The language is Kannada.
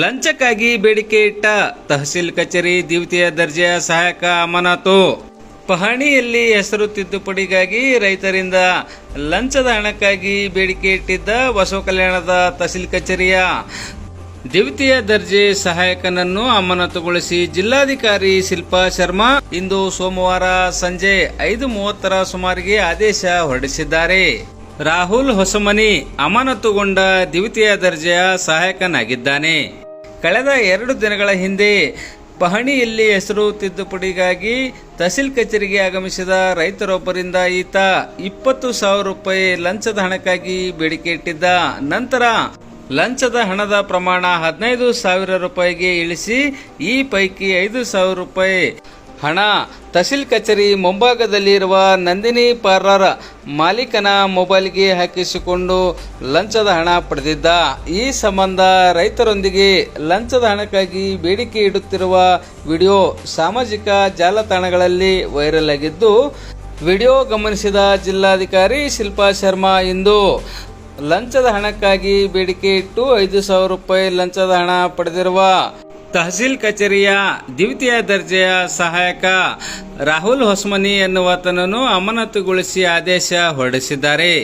ಲಂಚಕ್ಕಾಗಿ ಬೇಡಿಕೆ ಇಟ್ಟ ತಹಸೀಲ್ ಕಚೇರಿ ದ್ವಿತೀಯ ದರ್ಜೆಯ ಸಹಾಯಕ ಅಮಾನತು. ಪಹಣಿಯಲ್ಲಿ ಹೆಸರು ತಿದ್ದುಪಡಿಗಾಗಿ ರೈತರಿಂದ ಲಂಚದ ಹಣಕ್ಕಾಗಿ ಬೇಡಿಕೆ ಇಟ್ಟಿದ್ದ ಬಸವಕಲ್ಯಾಣದ ತಹಸೀಲ್ ಕಚೇರಿಯ ದ್ವಿತೀಯ ದರ್ಜೆ ಸಹಾಯಕನನ್ನು ಅಮಾನತುಗೊಳಿಸಿ ಜಿಲ್ಲಾಧಿಕಾರಿ ಶಿಲ್ಪಾ ಶರ್ಮಾ ಇಂದು ಸೋಮವಾರ ಸಂಜೆ 5:30 ಸುಮಾರಿಗೆ ಆದೇಶ ಹೊರಡಿಸಿದ್ದಾರೆ. ರಾಹುಲ್ ಹೊಸಮನಿ ಅಮಾನತುಗೊಂಡ ದ್ವಿತೀಯ ದರ್ಜೆಯ ಸಹಾಯಕನಾಗಿದ್ದಾನೆ. ಕಳೆದ 2 ದಿನಗಳ ಹಿಂದೆ ಪಹಣಿಯಲ್ಲಿ ಹೆಸರು ತಿದ್ದುಪಡಿಗಾಗಿ ತಹಸೀಲ್ ಕಚೇರಿಗೆ ಆಗಮಿಸಿದ ರೈತರೊಬ್ಬರಿಂದ ಈತ 20,000 ರೂಪಾಯಿ ಲಂಚದ ಹಣಕ್ಕಾಗಿ ಬೇಡಿಕೆ ಇಟ್ಟಿದ್ದ. ನಂತರ ಲಂಚದ ಹಣದ ಪ್ರಮಾಣ 15,000 ರೂಪಾಯಿಗೆ ಇಳಿಸಿ ಈ ಪೈಕಿ 5,000 ರೂಪಾಯಿ ಹಣ ತಹಸೀಲ್ ಕಚೇರಿ ಮುಂಭಾಗದಲ್ಲಿರುವ ನಂದಿನಿ ಪಾರ್ಲರ್ ಮಾಲೀಕನ ಮೊಬೈಲ್ಗೆ ಹಾಕಿಸಿಕೊಂಡು ಲಂಚದ ಹಣ ಪಡೆದಿದ್ದ. ಈ ಸಂಬಂಧ ರೈತರೊಂದಿಗೆ ಲಂಚದ ಹಣಕ್ಕಾಗಿ ಬೇಡಿಕೆ ಇಡುತ್ತಿರುವ ವಿಡಿಯೋ ಸಾಮಾಜಿಕ ಜಾಲತಾಣಗಳಲ್ಲಿ ವೈರಲ್ ಆಗಿದ್ದು, ವಿಡಿಯೋ ಗಮನಿಸಿದ ಜಿಲ್ಲಾಧಿಕಾರಿ ಶಿಲ್ಪಾ ಶರ್ಮಾ ಇಂದು ಲಂಚದ ಹಣಕ್ಕಾಗಿ ಬೇಡಿಕೆ ಇಟ್ಟು 5,000 ರೂಪಾಯಿ ಲಂಚದ ಹಣ ಪಡೆದಿರುವ ತಹಸೀಲ್ ಕಚೇರಿಯ ದ್ವಿತೀಯ ದರ್ಜೆಯ ಸಹಾಯಕ ರಾಹುಲ್ ಹೊಸಮನಿ ಎನ್ನುವಾತನನ್ನು ಅಮಾನತುಗೊಳಿಸಿ ಆದೇಶ ಹೊರಡಿಸಿದ್ದಾರೆ.